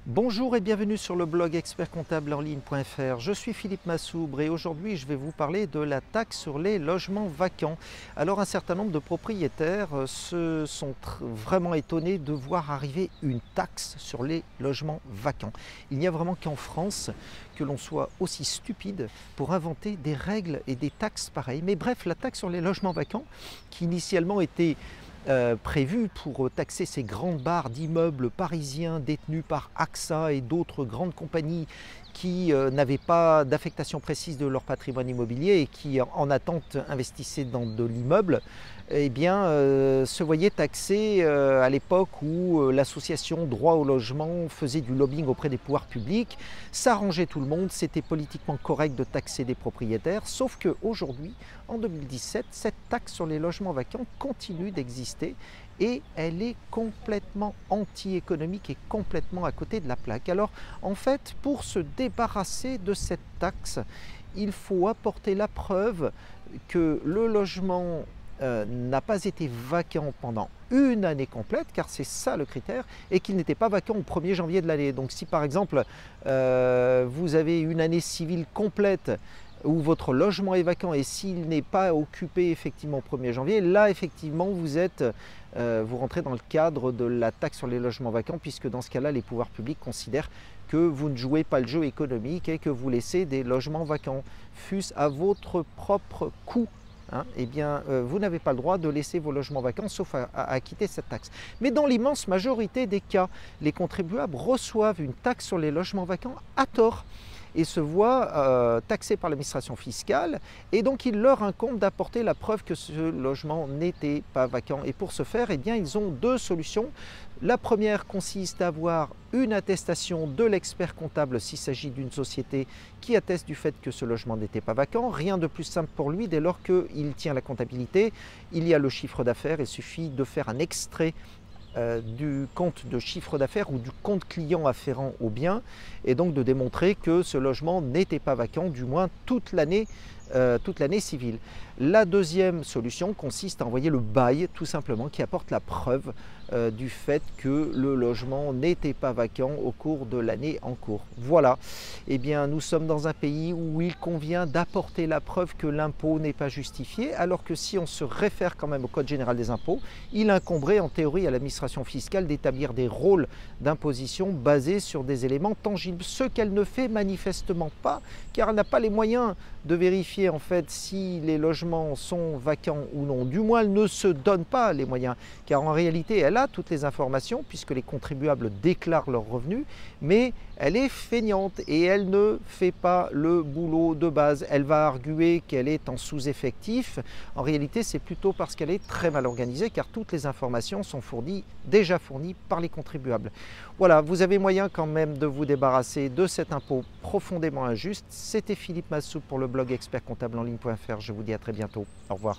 Bonjour et bienvenue sur le blog expertcomptableenligne.fr. Je suis Philippe Massoubre et aujourd'hui je vais vous parler de la taxe sur les logements vacants. Alors un certain nombre de propriétaires se sont vraiment étonnés de voir arriver une taxe sur les logements vacants. Il n'y a vraiment qu'en France que l'on soit aussi stupide pour inventer des règles et des taxes pareilles. Mais bref, la taxe sur les logements vacants qui initialement était prévu pour taxer ces grandes barres d'immeubles parisiens détenus par AXA et d'autres grandes compagnies qui n'avaient pas d'affectation précise de leur patrimoine immobilier et qui en attente investissaient dans de l'immeuble, eh bien, se voyaient taxés à l'époque où l'association Droit au logement faisait du lobbying auprès des pouvoirs publics. Ça arrangeait tout le monde, c'était politiquement correct de taxer des propriétaires, sauf qu'aujourd'hui, en 2017, cette taxe sur les logements vacants continue d'exister et elle est complètement anti-économique et complètement à côté de la plaque. Alors en fait, pour se débarrasser de cette taxe, il faut apporter la preuve que le logement n'a pas été vacant pendant une année complète, car c'est ça le critère, et qu'il n'était pas vacant au 1er janvier de l'année. Donc si par exemple vous avez une année civile complète où votre logement est vacant et s'il n'est pas occupé effectivement au 1er janvier, là effectivement vous rentrez dans le cadre de la taxe sur les logements vacants, puisque dans ce cas-là, les pouvoirs publics considèrent que vous ne jouez pas le jeu économique et que vous laissez des logements vacants, fût-ce à votre propre coût. Eh bien, vous n'avez pas le droit de laisser vos logements vacants sauf à acquitter cette taxe. Mais dans l'immense majorité des cas, les contribuables reçoivent une taxe sur les logements vacants à tort et se voient taxés par l'administration fiscale, et donc il leur incombe d'apporter la preuve que ce logement n'était pas vacant. Et pour ce faire, eh bien, ils ont deux solutions. La première consiste à avoir une attestation de l'expert comptable s'il s'agit d'une société qui atteste du fait que ce logement n'était pas vacant. Rien de plus simple pour lui dès lors qu'il tient la comptabilité. Il y a le chiffre d'affaires, il suffit de faire un extrait du compte de chiffre d'affaires ou du compte client afférent au bien, et donc de démontrer que ce logement n'était pas vacant, du moins toute l'année civile. La deuxième solution consiste à envoyer le bail, tout simplement, qui apporte la preuve du fait que le logement n'était pas vacant au cours de l'année en cours. Voilà, eh bien, nous sommes dans un pays où il convient d'apporter la preuve que l'impôt n'est pas justifié, alors que si on se réfère quand même au Code général des impôts, il incomberait en théorie à l'administration fiscale d'établir des rôles d'imposition basés sur des éléments tangibles, ce qu'elle ne fait manifestement pas, car elle n'a pas les moyens de vérifier en fait si les logements sont vacants ou non. Du moins, elle ne se donne pas les moyens, car en réalité, elle a toutes les informations puisque les contribuables déclarent leurs revenus, mais elle est feignante et elle ne fait pas le boulot de base. Elle va arguer qu'elle est en sous-effectif. En réalité, c'est plutôt parce qu'elle est très mal organisée, car toutes les informations sont déjà fournies par les contribuables. Voilà, vous avez moyen quand même de vous débarrasser de cet impôt profondément injuste. C'était Philippe Massoubre pour le blog expertcomptableenligne.fr. Je vous dis à très bientôt. Au revoir.